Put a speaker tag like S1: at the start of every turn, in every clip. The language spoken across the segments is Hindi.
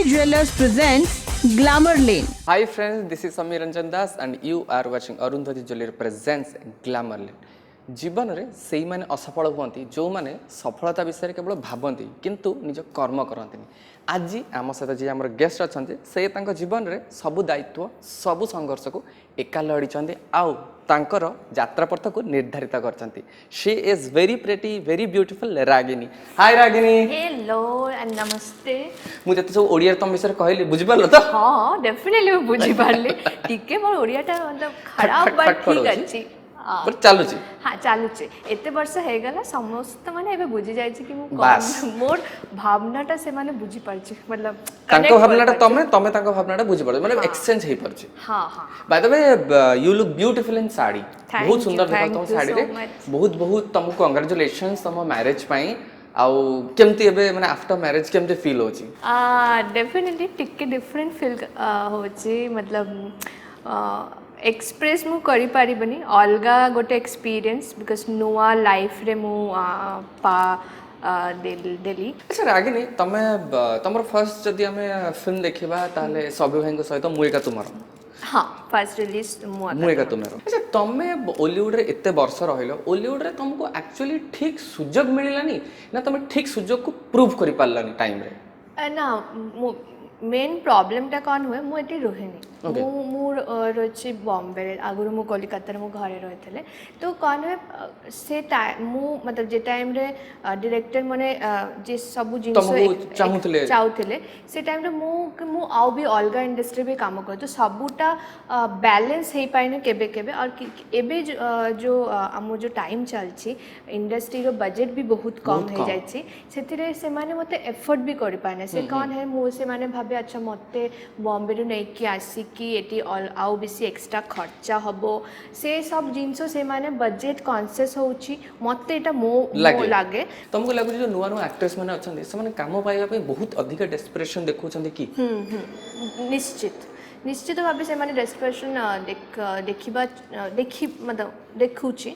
S1: Jolie Jewelers presents Glamour Lane.
S2: Hi friends, this is Samir Ranjan Das and you are watching Arundhati Jewelry presents Glamour Lane. ଜୀବନରେ ସେଇମାନେ ଅସଫଳ ହୁଅନ୍ତି ଯେଉଁମାନେ ସଫଳତା ବିଷୟରେ କେବଳ ଭାବନ୍ତି କିନ୍ତୁ ନିଜ କର୍ମ କରନ୍ତିନି। ଆଜି ଆମ ସହିତ ଯିଏ ଆମର ଗେଷ୍ଟ ଅଛନ୍ତି ସେ ତାଙ୍କ ଜୀବନରେ ସବୁ ଦାୟିତ୍ୱ ସବୁ ସଂଘର୍ଷକୁ ଏକା ଲଢ଼ିଛନ୍ତି ଆଉ ତାଙ୍କର ଯାତ୍ରାପଥକୁ ନିର୍ଦ୍ଧାରିତ କରିଛନ୍ତି। She is very pretty very beautiful Ragini. Hi Ragini.
S3: Hello and नमस्ते।
S2: मु जते सब ओडिया तुम विषय कहली बुझि पारलो तो?
S3: हां डेफिनेटली मैं बुझि पारली। टिके मोर ओडियाटा मतलब खराब बात ठीक अछि।
S2: पर चालू छी।
S3: हां चालू छी। एते वर्ष हे गला समस्त माने एबे बुझि जाय छी कि मु मोर भावनाटा से माने बुझि पार छी मतलब
S2: तांको भावनाटा तमे तांको भावनाटा बुझि पार माने एक्सचेंज हे पार छी।
S3: हां हां।
S2: By the way you look beautiful in sari. बहुत सुंदर देखा तुम साड़ी रे। बहुत बहुत तुमको कांग्रेचुलेशंस तुम मैरिज पई आउ केमती एबे माने आफ्टर मैरिज केमती फील होची?
S3: डेफिनेटली टिके डिफरेंट फील होची मतलब एक्सप्रेस मु करि पारिबनी अलगा गोटे एक्सपीरियंस बिकॉज नुआ लाइफ रे मु पा दिल्ली।
S2: अच्छा रागिनी तमे तमर फर्स्ट जदी हमें फिल्म देखिबा ताले सबे भाईको सहित मुएका तुमर
S3: हाँ फर्स्ट रिलीज
S2: मुएका तुमर। अच्छा तमे बॉलीवुड रे एते वर्ष रहिलो बॉलीवुड रे तुमको एक्चुअली ठीक सुजोग मिलिलानी ना तमे ठीक सुजोग को प्रूव करि पारलानी टाइम रे? ना
S3: मेन प्रॉब्लम टा कौन हुए मु एटी रोहिनी मु रोची बॉम्बे रे आगुरु मु कोलकाता रे मु घरे रहथले तो कौन हुए से टाइम मु मतलब जे टाइम रे डायरेक्टर माने जे सब जिंस चाहुथले से टाइम रे मु आउ भी अलगा इंडस्ट्री भी काम कर तो सबुटा बैलेंस हे पाइने केबे केबे और एबे जो हमो जो टाइम चलची इंडस्ट्री रो बजट भी बहुत कम हो जाय छी सेतिरे से माने मते एफर्ट भी करि पाने से कौन है मु से माने अच्छा मत बॉम्बे रू नहीं कि आसिकी एटी आउ बेसी एक्स्ट्रा खर्चा हबो से सब जिंस से माने बजेट कॉन्शियस होउची मते एटा मो लागे।
S2: तुमको लागु जो नुवा नुवा एक्ट्रेस माने अछंदी से माने काम पाइबा पे बहुत अधिक डेस्परेशन देखुछंदी की? निश्चित भाव से माने डेस्परेशन देखिबा देखि मतलब देखुची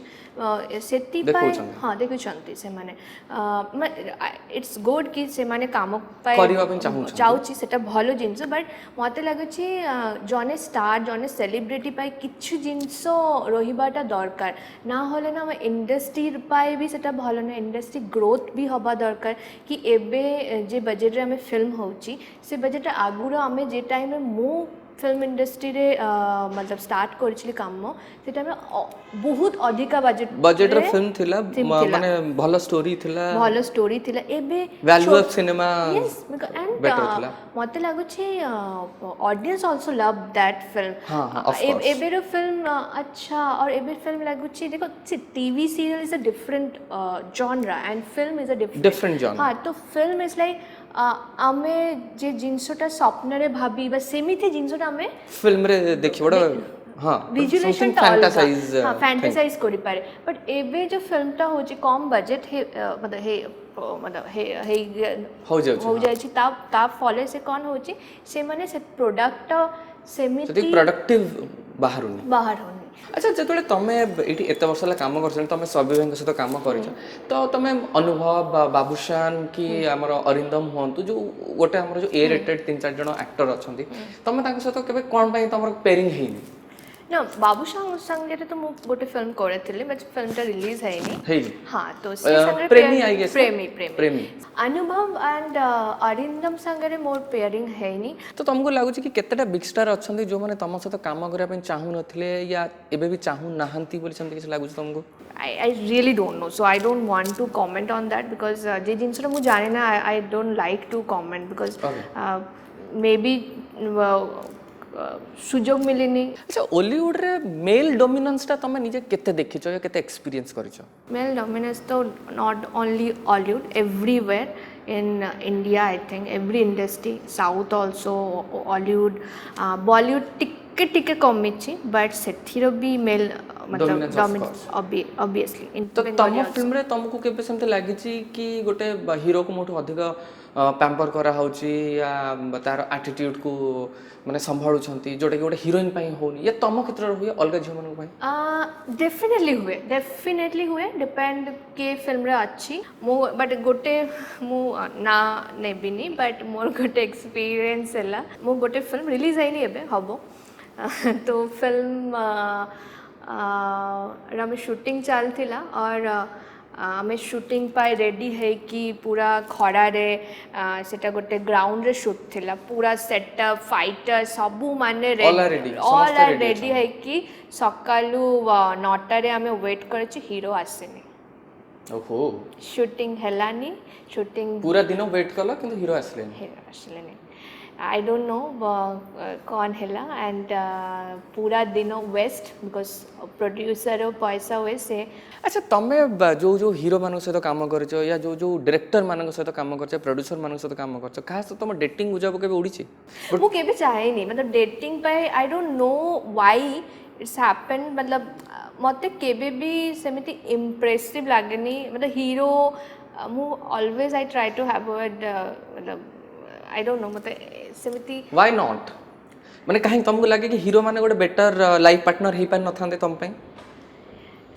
S2: सेति पाए हां देखुचंती से माने इट्स गुड कि से माने काम पाए करिवा पे
S3: चाहूची सेटा भलो जिंस बट मते लागुची जने स्टार जने सेलिब्रिटी पाए किछु जिंस रहिबाटा दरकार ना होले ना इंडस्ट्री पाए भी सेटा भलो ना इंडस्ट्री ग्रोथ भी हबा दरकार कि एबे जे बजेट रे हमें फिल्म होची से बजेट आगुरो हमें जे टाइम में मु फिल्म इंडस्ट्री रे मतलब स्टार्ट करछली काम से टाइम में बहुत अधिका बजेट
S2: रे फिल्म थिला माने भलो स्टोरी थिला
S3: एबे
S2: वैल्यू ऑफ सिनेमा बेटर थिला
S3: मते लागु छी audience also love that film. एबे रो फिल्म अच्छा और एबे फिल्म लागु छी देखो TV serial is a different genre and film is a different genre. हां तो फिल्म इज लाइक आमे जे जिंसटा स्वप्न रे भाबी बस सेमिथि जिंसटा आमे
S2: फिल्म रे देखिबडा हां
S3: विजुअलाइजेशन फैंटासाइज करि पारे बट एबे जो फिल्मटा होची कम बजेट हे मतलब हे हो जाय छी ता फॉलो से कोन होची से माने से प्रोडक्ट सेमिथि
S2: प्रोडक्टिव बाहर होनी। अच्छा जेतले तमे एटी एते वर्ष ला काम करछन तमे सबे भाई सहित काम करिछ तो तमे अनुभव बाबूशान की हमर अरिंदम होंतु जो गोटे हमर जो ए रेटेड 3-4 जण एक्टर अछंती तमे ताके सहित केबे कोन पई तमर पेयरिंग हेनी?
S3: ना बाबूशान संगे तो मु गोटे फिल्म करथिले बट फिल्मटा रिलीज हैनी। हां तो से संगे
S2: प्रेमी आई गेस
S3: प्रेमी अनुभव एंड अरिंदम संगे मोर पेयरिंग हैनी।
S2: तो तुमको लागु कि केतेटा बिग स्टार अछंती जो माने तम सहित काम करिया पे चाहू नथिले या एबे भी चाहू नाहंती बोली समथि किछ लागु तुमको?
S3: I really don't know, so I don't want to comment on that because जे जिंसरा मु जाने ना I don't like to comment because maybe सुजोग मिलेनी।
S2: अच्छा हॉलीवुड रे मेल डोमिनेंस ता तमे निजे केते देखिछो या केते एक्सपीरियंस करिछो?
S3: मेल डोमिनेंस तो not only Hollywood everywhere in India I think every industry south also Hollywood Bollywood टिके कमिछि बट सेथिरो भी मेल मतलब
S2: Dominance, of
S3: डोमिनेंस ऑब्वियसली
S2: तो तम फिल्म रे तुमको केबे सेमते लागिची कि गोटे हीरो को मोठो अधिक पैम्पर करा होची या तार एटीट्यूड को माने संभाळुछंती जोटे कि गोटे हीरोइन पई होनी या तम क्षेत्र रे हुए अलग झियो मन पई
S3: डेफिनेटली हुए डिपेंड के फिल्म रे अच्छी मो बट गोटे मु ना नेबिनी बट मोर गोटे एक्सपीरियंस हैला मो गोटे फिल्म रिलीज आइनी एबे हबो तो फिल्म आम शूटिंग चलता और आम शूटिंग पाई रेडी है कि पूरा खड़ा रे सेटा गोटे ग्राउंड रे शूट थिला पूरा सेटअप फाइटर सबू माने
S2: All are ready,
S3: ऑल
S2: समस्ते
S3: आर
S2: ready
S3: रेडी है कि सकालू 9टा रे आम वेट करछि हीरो आसेनी
S2: ओहो
S3: शूटिंग हेलानी शूटिंग
S2: पूरा दिन वेट कला किंतु हीरो आसले
S3: हीरो आसलेनी आई डोंट नो कौन हैला एंड पूरा दिन वेस्ट बिकॉज प्रोड्यूसर पैसा हुए से
S2: अच्छा तमे जो जो हीरो मान सहित काम करछ या जो जो डायरेक्टर मान सहित काम करछ प्रोड्यूसर मान सहित काम करछ खास तुम डेटिंग बुझाबो केबे उड़ीची
S3: मु केबे चाहे नहीं मतलब डेटिंग पे I don't know why it's happened मतलब मते केबे भी सेमिति इम्प्रेसिव लागेनी मतलब हीरो मु always I try to have मतलब आई डोंट नो मतलब सेमिति
S2: व्हाई नॉट माने काहे तुमको लागे कि हीरो माने गोटे बेटर लाइफ पार्टनर हे पार नथांते तुम पई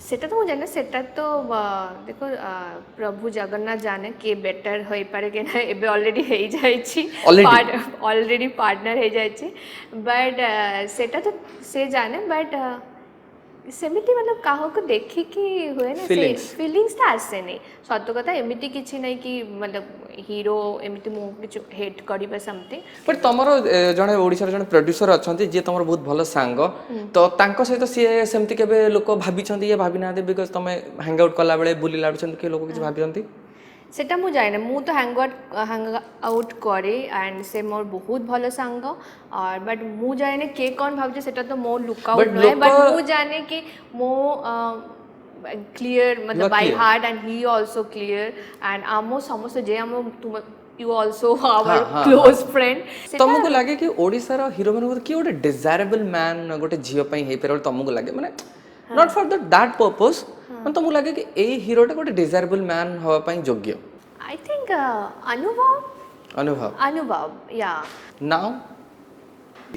S3: सेटा तो मुझे जाने सेटा तो देखो प्रभु जगन्नाथ जाने के बेटर हो पारे के ना एबे ऑलरेडी हे जाइछि ऑलरेडी पार्टनर हे जाइछि बट सेटा तो से जाने बट सेमिति मतलब काहो को देखि कि हुए ना फीलिंग्स ता आसे नहीं सत्य कथा एमिति किछि नहीं कि मतलब हीरो एमिति मो किछु हेट करिबा समथिंग
S2: बट तमरो जने ओडिसा रे जने प्रोड्यूसर अछंती जे तमरो बहुत भलो सांग तो तांको सहित सी सेमति केबे लोक भाबी छंती या भाबी ना दे बिकॉज़ तमे हैंग आउट कला बेले बुली लाडु छंती के लोक किछ भाबी छंती
S3: सेटा मु जाने मु तो हैंग आउट करे एंड से मोर बहुत भलो सांग और बट मु जाने के कौन भाबजे सेटा तो मोर लुक आउट नय बट मु जाने कि मो क्लियर मतलब by heart and he also clear and आमो समस्त जे आमो तुम you also our close friend
S2: तुमको लागे कि ओडिसा रो हीरो मन कि गोटे डिजायरेबल मैन गोटे झियो पई हे पेरो तुमको लागे माने नॉट फॉर दैट पर्पस मन तुमको लागे कि ए हीरोटा गोटे डिजायरेबल मैन होवा पई योग्य
S3: आई थिंक अनुभव या
S2: नाउ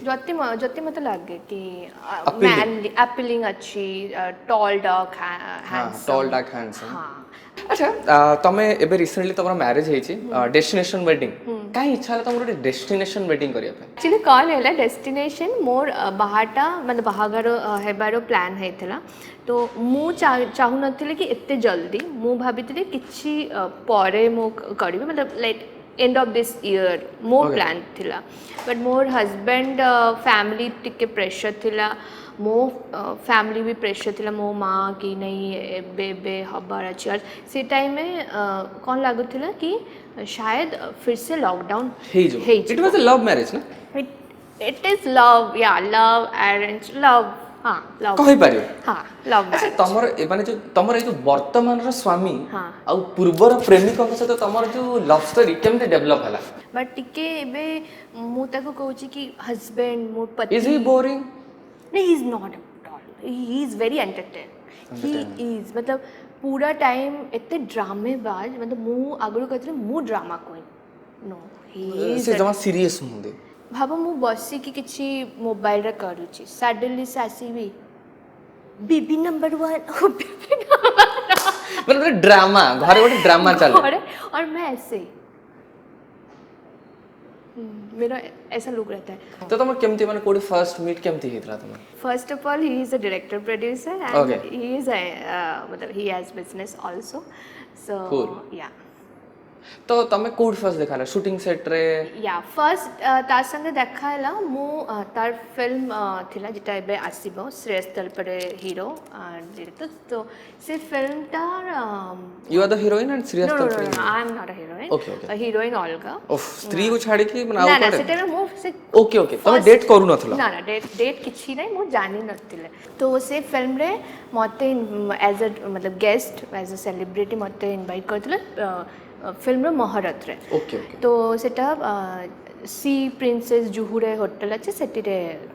S3: जति मते लागे कि मैन अपीलिंग अच्छी टॉल डार्क हैंडसम हां
S2: अच्छा तमे एबे रिसेंटली तमरा मैरिज हेची डेस्टिनेशन वेडिंग काई इच्छा है तमरो डेस्टिनेशन वेडिंग करिया पे
S3: एक्चुअली कॉल हैला डेस्टिनेशन मोर बाहाटा मतलब बाहागर हेबारो प्लान हैथला तो मु चाहू नथिले कि एते जल्दी मु भाबितले किछि परे मु करिबे मतलब like end of this year मो प्लान थिला बट मोर हस्बैंड फैमिली टिके प्रेशर थिला मो फैमिली भी प्रेशर थिला मो माँ कि नहीं बेबे हबार अच्छी और से टाइम में कौन लागू थिला कि शायद फिर से lockdown
S2: it was a love marriage ना
S3: इट इज लव या लव अरेंज लव हां लव
S2: कहि पारियो
S3: हां लव मैरिज
S2: तमर माने जो तमर ए जो वर्तमान रो स्वामी आ पूर्वर प्रेमिक के साथ तमर जो लव स्टोरी केमते डेवलप हला
S3: बट टिके एबे मु ताको कहूची कि हस्बैंड मोर पति
S2: इज ही बोरिंग
S3: नहीं he is not at all he is very entertain he is मतलब पूरा टाइम एते ड्रामेबाज मतलब मु आगरो कहतले मु drama queen no he is
S2: से जमा सीरियस मुंदे
S3: भाव मु बसी कि किछि मोबाइल रे करूची सडनली से आसीबी बीबी नंबर 1
S2: मतलब ड्रामा घरे गोटे ड्रामा चल
S3: और मैं ऐसे मेरा ऐसा लुक रहता है
S2: तो तुम केमती माने कोडी फर्स्ट मीट केमती हेतरा तुम
S3: first of all he is a director producer and he is मतलब he has business also so या
S2: तो तमे कोड फर्स्ट देखाला शूटिंग सेट रे
S3: या फर्स्ट तार संगे देखाला मु तार फिल्म थिला जेटा एबे आसीबो श्रेयस तलपरे हीरो डायरेक्टर तो से फिल्म तार
S2: you are the heroine and Shreyas Talpade
S3: no I am not a heroine
S2: okay
S3: heroine अलगा
S2: ओफ स्त्री को छाड़ी की बनाओ
S3: ना ना सेटा मु से
S2: ओके ओके तमे डेट करू नथला
S3: ना ना डेट किछि नै मु जानि नथिले तो से फिल्म रे मते एज अ मतलब गेस्ट एज अ सेलिब्रिटी मते इनवाइट करथिले फिल्म रो महारत रे
S2: ओके ओके
S3: तो सेटा सी प्रिंसेस जुहुरे होटल अच्छे सेठी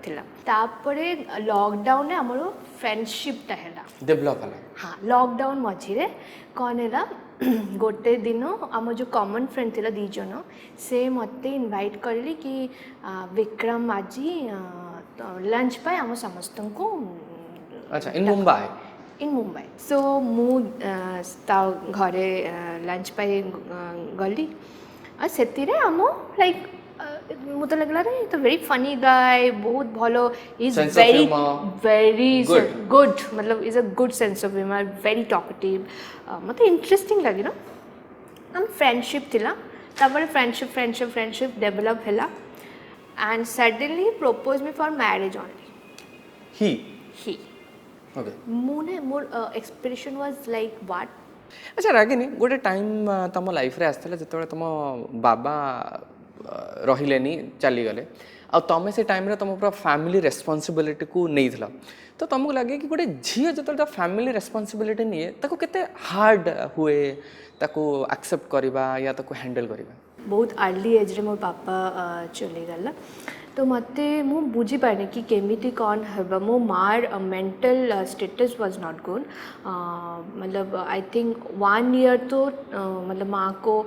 S3: थिला तापरे लॉकडाउन रे हमरो फ्रेंडशिप ता हैला
S2: डेभलप होला
S3: हाँ लॉकडाउन मझिरे कौन है गोटे दिन आम जो कॉमन फ्रेंड थिला दी जन से मते इनवाइट करली कि विक्रम आज लंच पाए आम समस्त को
S2: अच्छा इन मुंबई
S3: सो मु घरे लंच पाए गली और से आम लाइक मुझे लगला रे तो वेरी फनी गाय बहुत भलो इज वेरी गुड मतलब is a good sense of humour very talkative मतलब इंटरेस्टिंग लगे ना हम फ्रेंडशिप थिला तापर फ्रेंडशिप डेवलप हैला and suddenly propose me for marriage only he
S2: okay
S3: मुने मोर एक्सप्रेशन वाज लाइक व्हाट
S2: अच्छा रागिनी गोटे टाइम तुम लाइफ रे आसला जतबे तुम बाबा रहिलेनी चली गले आ तुम से टाइम रे तुम पूरा फैमिली रेस्पॉन्सिबिलिटी को नहीं थिला तो तुमको लगे कि गोटे झील जो फैमिली रेस्पॉन्सिबिलिटी नहीं ताको केते हार्ड हुए ताको एक्सेप्ट करबा या ताको हैंडल करबा
S3: बहुत अर्ली एज रे मोर पापा चली गला तो मते मु बुझी पाने कि केमिति कौन हेबा मो मार mental status was not good मतलब आई थिंक 1 ईयर तो मतलब माँ को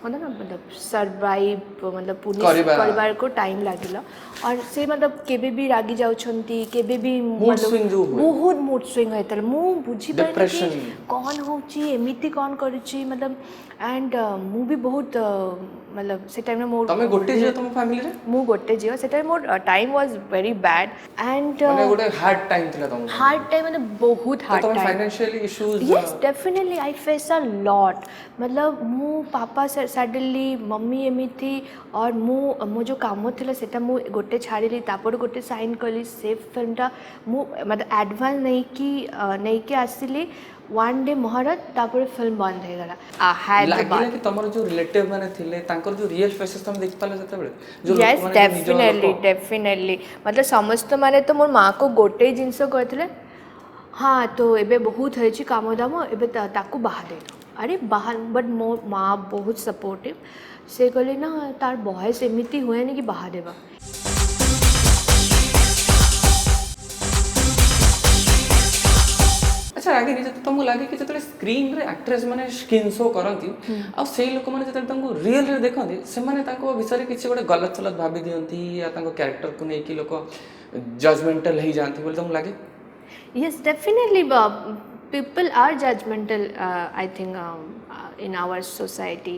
S3: मतलब ना मतलब सर्वाइव मतलब पूरी परिवार को टाइम लागिला और से मतलब केबे भी रागी जाउछंती केबे भी मतलब बहुत मूड स्विंग होता मु बुझी पाने कि कौन होची एमिति कौन करूची मतलब एंड मु भी बहुत मतलब से टाइम में मोर
S2: तमे गोटे जियो तुम फैमिली रे
S3: मु गोटे जियो से time more time was very bad and
S2: माने गोटे हार्ड टाइम थिला तुम
S3: हार्ड टाइम मतलब बहुत hard time
S2: financially issues
S3: yes definitely I face a lot मतलब मु पापा सडनली मम्मी एमिति और मु जो काम थिला सेटा मु गोटे छाड़िली तापर गोटे साइन कली सेफ फिल्मटा मु मतलब एडवांस नहीं कि आसिली वन डे महाराज तापर फिल्म बंद हो गला
S2: हैदराबाद कि तमरो जो रिलेटिव माने थिले तांकर जो रियल फेसेस तुम देख पाले जते बेले जो
S3: यस डेफिनेटली मतलब समस्त माने तो मोर माँ को गोटे जिंस कहथिले हाँ तो एबे बहुत है छी काम दाम एबे ताकू बाहा दे दो अरे बाहर बट मो माँ बहुत सपोर्टिव से कहले ना तार बयस एमिति हुए नहीं कि बाहा देबा
S2: अच्छा आगे नहीं तुमको लगे कि जब स्क्रीन रे एक्ट्रेस माने स्किन शो करती आ से लोक माने जब तुमको रियल रे देखती से माने ताको विषय किसी गोटे गलत सलत भाभी दियंती या ताको कैरेक्टर को नहीं कि लोक जजमेंटल ही जानती बोले तुमको लगे
S3: yes definitely people are judgmental I think in our society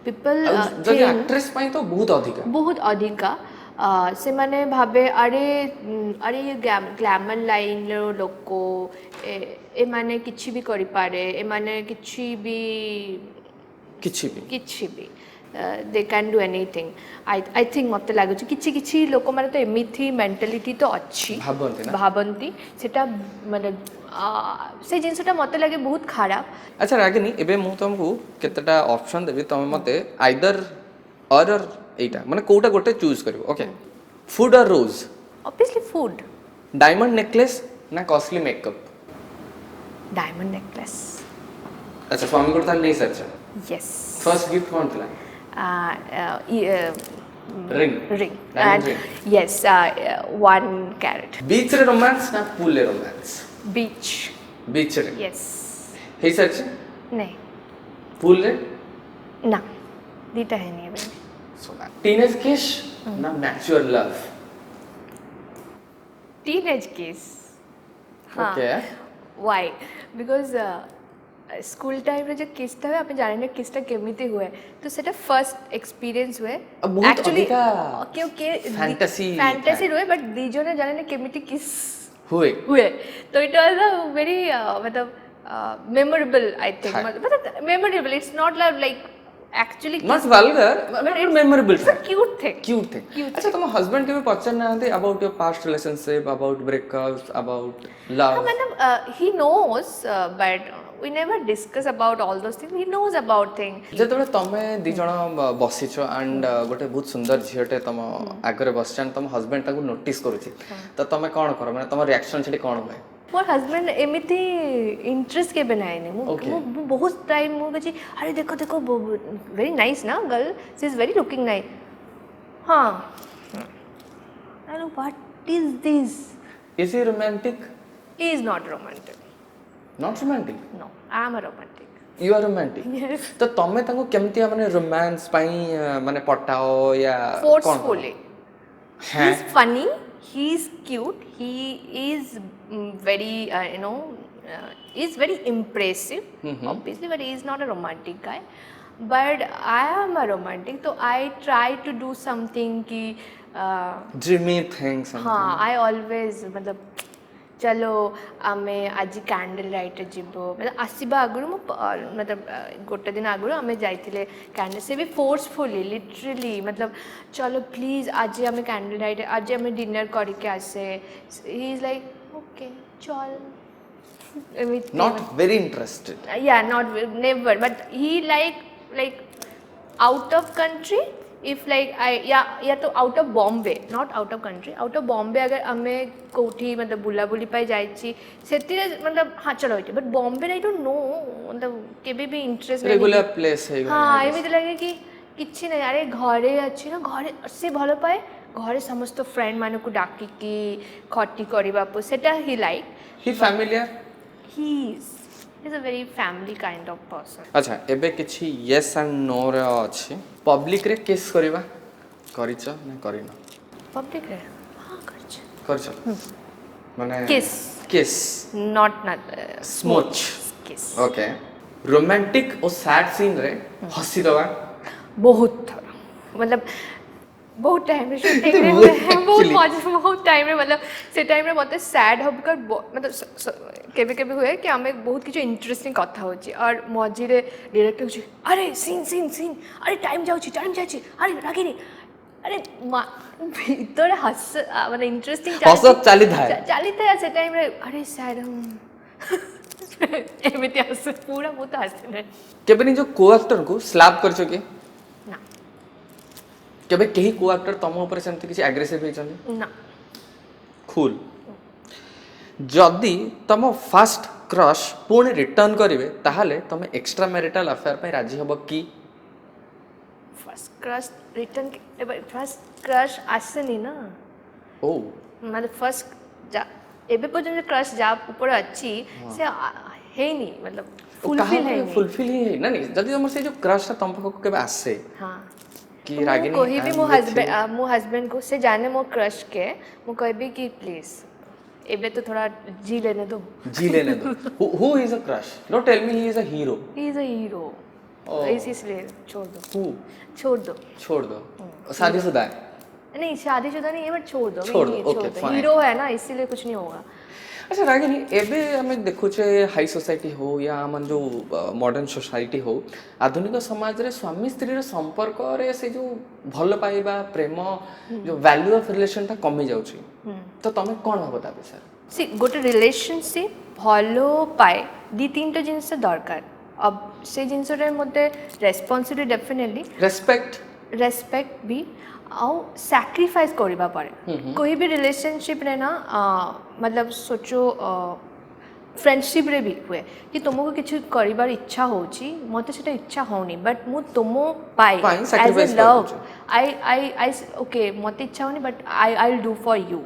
S3: people
S2: जब एक्ट्रेस पाई तो बहुत अधिका
S3: से माने भाबे अरे ये ग्लैमर लाइन रो लोको ए माने किछि भी करि पारे ए माने किछि भी they can do anything I think मते लागु किछि लोक माने तो एमिथि मेंटालिटी तो अच्छी भाबंती सेटा माने से जिनसटा मते लगे बहुत खराब
S2: अच्छा रागिनी एबे मु तुमको केतटा ऑप्शन देबी तुम मते आइदर और एटा माने कोटा गोटे चूज करिवो ओके फूड और रोज
S3: ऑब्वियसली फूड
S2: डायमंड नेकलेस ना कॉस्टली मेकअप
S3: डायमंड नेकलेस
S2: अच्छा स्वामी को ताल नहीं सच्चा
S3: यस
S2: फर्स्ट गिफ्ट कौन था रिंग
S3: and yes 1 carat
S2: बीच रे रोमांस ना पूल रे रोमांस बीच रे
S3: yes
S2: हे सच
S3: नहीं
S2: पूल रे
S3: ना दीटा है नहीं अभी
S2: so teenage kiss ना mature love
S3: teenage kiss
S2: okay
S3: why because school time रे जो किसटा है आपण जाने किसटा केमिति हुए तो सेटा फर्स्ट एक्सपीरियंस हुए एक्चुअली क्योंकि फैंटेसी हुए बट दी जो ने जाने केमिति किस हुए तो इट वाज अ वेरी मतलब मेमोरेबल आई थिंक मतलब memorable it's not like actually
S2: not vulgar but memorable
S3: it's a cute thing
S2: अच्छा तुम हस्बैंड के भी पछन ना आते about your past relationship about breakups about love
S3: मतलब he knows but we never discuss about all those things he knows about things
S2: जेतबे तमे दी जण बसिछ एंड गोटे बहुत सुंदर झियटे तम आगरे बसचन तम हस्बैंड ताको नोटिस करूछि त तमे कोन करो माने तम रिएक्शन छेडी कोन होय
S3: मोर हस्बैंड एमिति इंटरेस्ट के बनाए ने मु बहुत टाइम मु कछि अरे देखो वेरी नाइस ना girl she is very looking nice हाँ अरे what is this
S2: is he romantic
S3: is not romantic
S2: not romantic
S3: no I am a romantic
S2: you are romantic तो तमे तांको केमती माने रोमांस पई माने पटाओ या
S3: forcefully he
S2: हैं
S3: is funny he is cute he is very is very impressive obviously but he is not a romantic guy but I am a romantic so I try to do something कि
S2: ड्रीमी थिंग्स
S3: हाँ I always मतलब चलो आमे आज कैंडल लाइट जीवो मतलब आसवा आगु मतलब गोटे दिन आगु आमे जाइथिले कैंडल से भी फोर्सफुली लिटरली मतलब चलो प्लीज आज आमे कैंडल लाइट आज आमे डिनर करके आसे ही इज लाइक ओके चल
S2: not very interested
S3: yeah not never but he like out of country if like I या तो out of Bombay not out of country out of Bombay अगर आमे कोठी मतलब बुला बुली पाई जाइची सेतिरे मतलब हाँ चलो होइटे but Bombay I don't know मतलब केबे भी इंटरेस्ट
S2: रेगुलर प्लेस है
S3: हाँ एमिति लागे कि किछि नै अरे घरे अछि ना घरे से भलो पाए घरे समस्त फ्रेंड माने को डाकी की खट्टी करिबा पो सेटा he like
S2: he familiar
S3: he's a very family kind of person
S2: अच्छा एबे किछि यस एंड नो रे अछि पब्लिक रे किस करबा करिछ ना करिना
S3: public रे हाँ करछ
S2: करछ माने
S3: kiss not
S2: smooch
S3: kiss
S2: okay romantic और सैड सीन रे हसी दवा
S3: बहुत थोड़ा मतलब बहुत टाइम रे शूटिंग रे बहुत मजा बहुत टाइम रे मतलब से टाइम रे मते सैड हब कर मतलब केबे केबे हुए कि हमें बहुत किछ इंटरेस्टिंग कथा होची और मझी रे डायरेक्टर होची अरे सीन अरे टाइम जाउची अरे रागिनी अरे भीतर हस मतलब इंटरेस्टिंग
S2: हस चाली था
S3: से टाइम रे अरे सैड एमिति हस पूरा बहुत हसते रे
S2: केबे नि जो को एक्टर को स्लैप करछो के
S3: ना
S2: केबे केही को एक्टर तम ऊपर सेमति किछि एग्रेसिव हे छन
S3: ना
S2: कूल जदि तुम फर्स्ट क्रश पुणी रिटर्न करेंगे ताहले तुम एक्स्ट्रा मैरिटल अफेयर पे राजी हब कि
S3: first crush return first crush आसेनी ना
S2: ओ
S3: मतलब फर्स्ट एबे पर्यंत क्रश जा ऊपर अच्छी से है नहीं मतलब
S2: फुलफिल ही ना नहीं जदि तुम से जो क्रश था तुम पाखो केबे आसे
S3: हां
S2: कि रागिनी
S3: कोई भी मो हस्बैंड को से जाने मो क्रश के मो कहबी कि प्लीज एबे तो थोड़ा जी लेने दो
S2: who is a crush don't tell me he is a hero
S3: इसलिए छोड़ दो
S2: शादीशुदा है
S3: नहीं शादीशुदा नहीं है बट छोड़ दो
S2: okay, fine.
S3: हीरो है ना इसीलिए कुछ नहीं होगा
S2: अच्छा रागिनी एबे हमें देखुचे हाई सोसाइटी हो या मन जो मॉडर्न सोसाइटी हो आधुनिक समाज रे स्वामी स्त्री रे संपर्क रे से जो भल पाइबा प्रेम जो वैल्यू ऑफ रिलेशन ता कमी जाउची तो तमे कोन भाबता विषय
S3: सी गोटे रिलेशनशिप भलो पाए दी तीनटा जिनिस दरकार अब से जिनिस रे मते रेस्पोंसिबिलिटी डेफिनेटली रेस्पेक्ट भी आउ सैक्रिफाइस करबा पड़े कोई भी रिलेशनशिप रे ना मतलब सोचो फ्रेंडशिप रे भी हुए कि तुमको किछ करिबार इच्छा होची मते सेटा इच्छा होनी बट मु तुमो पाई as a love I okay मते इच्छा होनी but I will do for you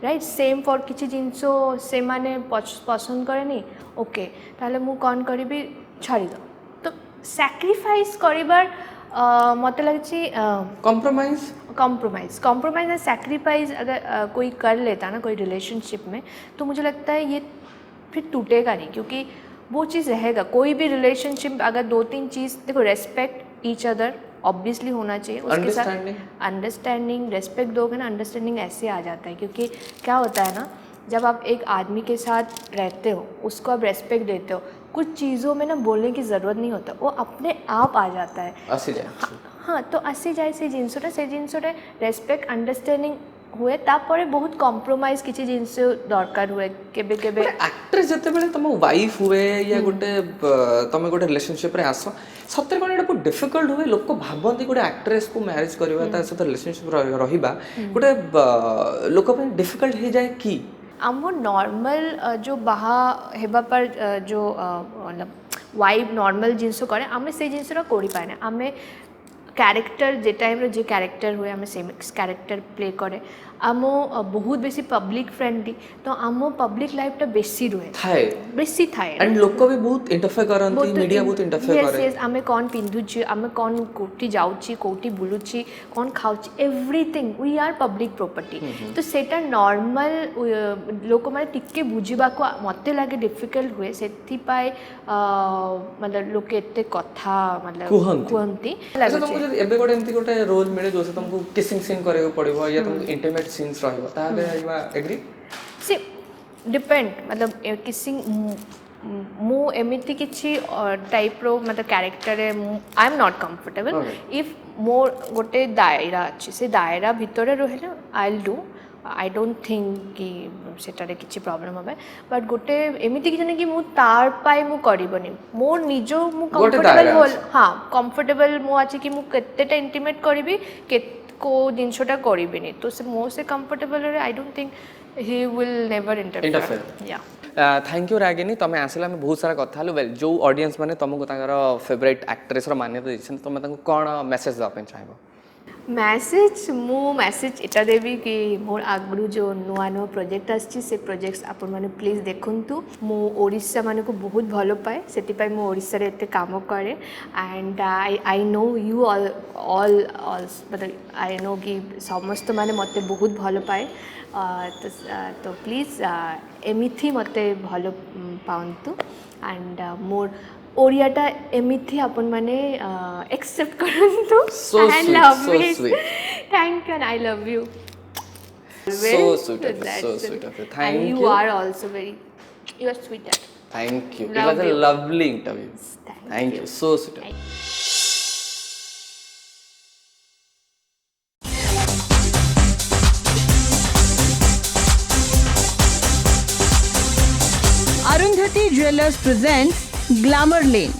S3: right same for किछ जिंसो से माने पसंद करेनी ओके ताले मु कोन करिबी छाड़ी दो तो सैक्रिफाइस करिबार मत लगे कॉम्प्रोमाइज़ एंड सैक्रिफाइस अगर कोई कर लेता ना कोई रिलेशनशिप में तो मुझे लगता है ये फिर टूटेगा नहीं क्योंकि वो चीज़ रहेगा कोई भी रिलेशनशिप अगर 2-3 चीज़ देखो रेस्पेक्ट ईच अदर ऑब्वियसली होना चाहिए उसके साथ अंडरस्टैंडिंग रेस्पेक्ट दोगे ना अंडरस्टैंडिंग ऐसे आ जाता है क्योंकि क्या होता है ना जब आप एक आदमी के साथ रहते हो उसको आप रेस्पेक्ट देते हो कुछ चीज़ों में ना बोलने की ज़रूरत नहीं होता वो अपने आप आ जाता है हाँ तो आसी जाए से जिनसोटा रेस्पेक्ट अंडरस्टैंडिंग हुए तापर बहुत कॉम्प्रोमाइज किसी जिनसे दरकार हुए केबे
S2: एक्ट्रेस जते बेले तुम वाइफ हुए या गोटे तुम गोटे रिलेशनशिप रे आसो सत्य कोन एटा बहुत डिफिकल्ट हुए लोक भाबंती गोटे एक्ट्रेस को मैरिज करबा ता सहित रिलेशनशिप रहिबा गोटे लोक पे डिफिकल्ट हे जाए कि
S3: आम नॉर्मल जो बाहा हेबा पर जो मतलब वाइफ नॉर्मल जिनसो करे आमे से जिनसरा कोड़ी पाए ना आमे କ୍ୟାରେକ୍ଟର ଯେ ଟାଇମ୍ରେ ଯେ କ୍ୟାରେକ୍ଟର ହୁଏ ଆମେ ସେଇ କ୍ୟାରେକ୍ଟର ପ୍ଲେ କରେ ଆମ ବହୁତ ବେଶୀ ପବ୍ଲିକ୍ ଫ୍ରେଣ୍ଡଲି ତ ଆମ ପବ୍ଲିକ୍ ଲାଇଫଟା ବେଶୀ ରୁହେ
S2: ଥାଏ
S3: ବେଶୀ ଥାଏ
S2: एंड लोक भी बहुत इंटरफेयर करନ୍ତି मीडिया बहुत इंटरफेयर करे
S3: आमे कौन पिंधुची आमे कौन कोठी जाउची कोठी बुलुची कौन खाउची everything we are public property तो सेटा नॉर्मल लोक माने टिके बुझिबा को मते लागे डिफिकल्ट हुए सेथि पाए मतलब लोक एते कथा मतलब कुहंती
S2: अच्छा तुमको जब एबे गोटे एमती गोटे रोल मिले जो से तुमको किसिंग सीन करे को पड़िबो या तुमको इंटीमेट सीन्स रहइबो ताले आइबा एग्री
S3: सी डिपेंड मतलब किसिंग मु एमिति किछि टाइप रो मतलब character I am not comfortable if more गोटे दायरा अछि से दायरा भितरे रहले आई will do I don't think कि सेटारे किछि प्रॉब्लम होबे बट गोटे एमिति कि जने कि मु तार पाई मु करिबनी मोर निजो मु कंफर्टेबल होल हां कंफर्टेबल मु अछि कि मु केतेटा इंटीमेट करिवि को जिनसटा करिबिनी तो से मो से कंफर्टेबल रे I don't think he will never interfere yeah
S2: thank you Ragini तमे आसिला में बहुत सारा कथा हलो वेल जो ऑडियंस माने तुमको ताकर फेवरेट एक्ट्रेस रो मान्यता दिछन तमे ताको कोन मेसेज दवा पे चाहबो
S3: मेसेज एटा देवी कि मोर आगरू जो नुआ नुआ प्रोजेक्ट आछि से प्रोजेक्ट्स अपन माने प्लीज देखंतु मो ओडिसा माने को बहुत भलो पाए सेति पाए मो ओडिसा रे एते काम करे and I know you all मतलब आई नो कि समस्त माने मते बहुत भलो पाए तो प्लीज एमिथि मते भलो पाउंतु एंड मोर ओडियाटा एमिथि अपन माने एक्सेप्ट करंतु I love it thank you and I love you
S2: so sweet of you thank you
S3: you are also very you are sweet
S2: thank you it was a lovely interview thank you so sweet of you.
S1: Arundhati Jewellers presents Glamour Lane.